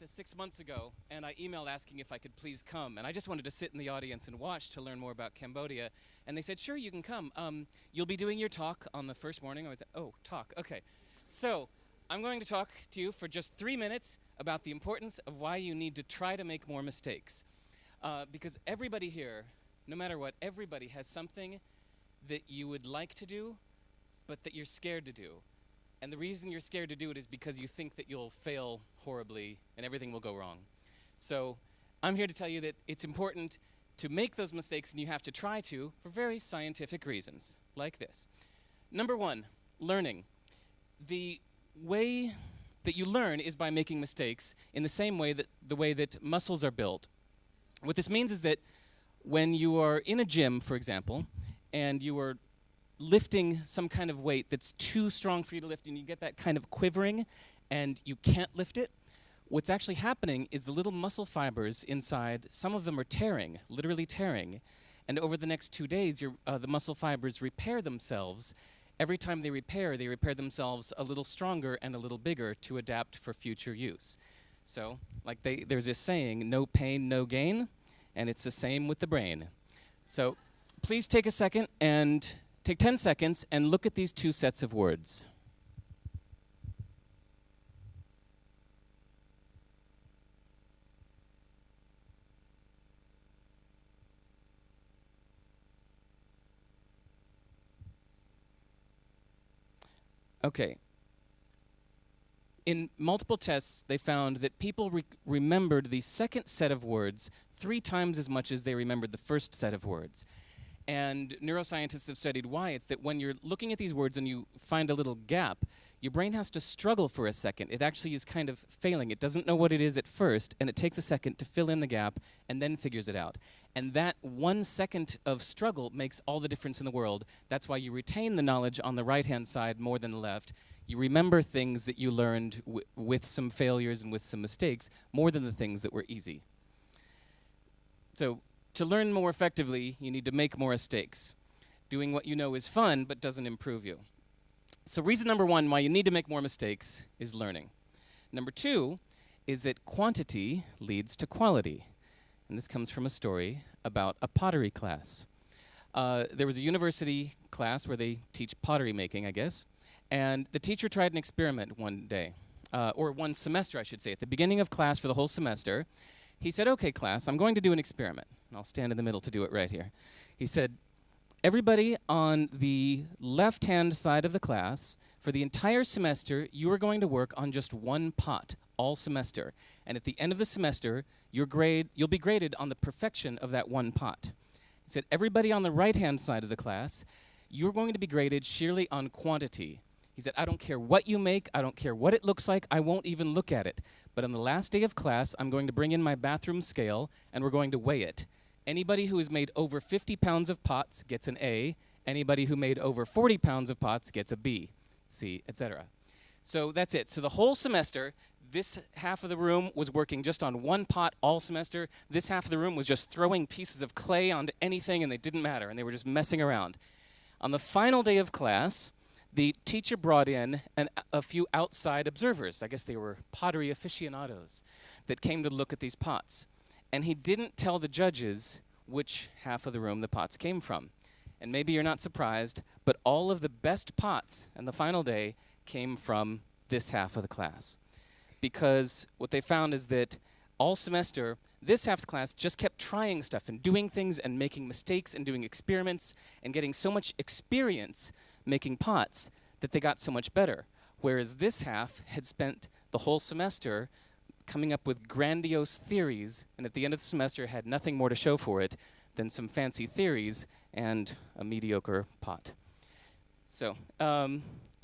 6 months ago, and I emailed asking if I could please come, and I just wanted to sit in the audience and watch to learn more about Cambodia, and they said, sure, you can come. You'll be doing your talk on the first morning. I said, oh, talk, okay. So I'm going to talk to you for just 3 minutes about the importance of why you need to try to make more mistakes. Because everybody here, no matter what, everybody has something that you would like to do, but that you're scared to do. And the reason you're scared to do it is because you think that you'll fail horribly and everything will go wrong. So I'm here to tell you that it's important to make those mistakes, and you have to try to for very scientific reasons, like this. Number one, learning. The way that you learn is by making mistakes in the same way that the way that muscles are built. What this means is that when you are in a gym, for example, and you are lifting some kind of weight that's too strong for you to lift, and you get that kind of quivering and you can't lift it, what's actually happening is the little muscle fibers inside, some of them are tearing, literally tearing, and over the next 2 days the muscle fibers repair themselves. Every time they repair themselves a little stronger and a little bigger to adapt for future use. So, like there's this saying, no pain, no gain, and it's the same with the brain. So please take a second and take 10 seconds and look at these two sets of words. Okay. In multiple tests, they found that people remembered the second set of words 3 times as much as they remembered the first set of words. And neuroscientists have studied why. It's that when you're looking at these words and you find a little gap, your brain has to struggle for a second. It actually is kind of failing. It doesn't know what it is at first, and it takes a second to fill in the gap and then figures it out. And that 1 second of struggle makes all the difference in the world. That's why you retain the knowledge on the right-hand side more than the left. You remember things that you learned with some failures and with some mistakes more than the things that were easy. So to learn more effectively, you need to make more mistakes. Doing what you know is fun, but doesn't improve you. So reason number one why you need to make more mistakes is learning. Number two is that quantity leads to quality. And this comes from a story about a pottery class. There was a university class where they teach pottery making, I guess, and the teacher tried an experiment one day, or one semester, I should say. At the beginning of class for the whole semester, he said, okay, class, I'm going to do an experiment. And I'll stand in the middle to do it right here. He said, everybody on the left-hand side of the class, for the entire semester, you are going to work on just one pot all semester. And at the end of the semester, you'll be graded on the perfection of that one pot. He said, everybody on the right-hand side of the class, you're going to be graded sheerly on quantity. He said, I don't care what you make, I don't care what it looks like, I won't even look at it. But on the last day of class, I'm going to bring in my bathroom scale, and we're going to weigh it. Anybody who has made over 50 pounds of pots gets an A. Anybody who made over 40 pounds of pots gets a B, C, etc. So that's it. So the whole semester, this half of the room was working just on one pot all semester. This half of the room was just throwing pieces of clay onto anything, and they didn't matter, and they were just messing around. On the final day of class, the teacher brought in a few outside observers. I guess they were pottery aficionados that came to look at these pots. And he didn't tell the judges which half of the room the pots came from. And maybe you're not surprised, but all of the best pots on the final day came from this half of the class. Because what they found is that all semester, this half of the class just kept trying stuff and doing things and making mistakes and doing experiments and getting so much experience making pots that they got so much better. Whereas this half had spent the whole semester coming up with grandiose theories, and at the end of the semester had nothing more to show for it than some fancy theories and a mediocre pot. So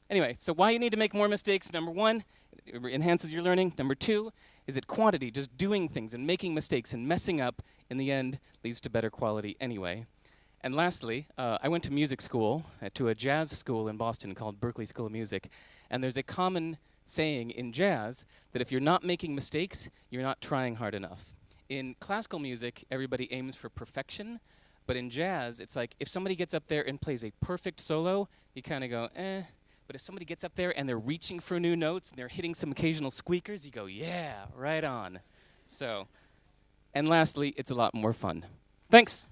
anyway, so why you need to make more mistakes? Number one, it enhances your learning. Number two is that quantity, just doing things and making mistakes and messing up, in the end, leads to better quality anyway. And lastly, I went to music school, to a jazz school in Boston called Berklee School of Music, and there's a common saying in jazz that if you're not making mistakes, you're not trying hard enough. In classical music, everybody aims for perfection, But in jazz, it's like if somebody gets up there and plays a perfect solo, you kind of go, eh. But if somebody gets up there and they're reaching for new notes and they're hitting some occasional squeakers, you go, yeah, right on. So, and lastly, it's a lot more fun. Thanks.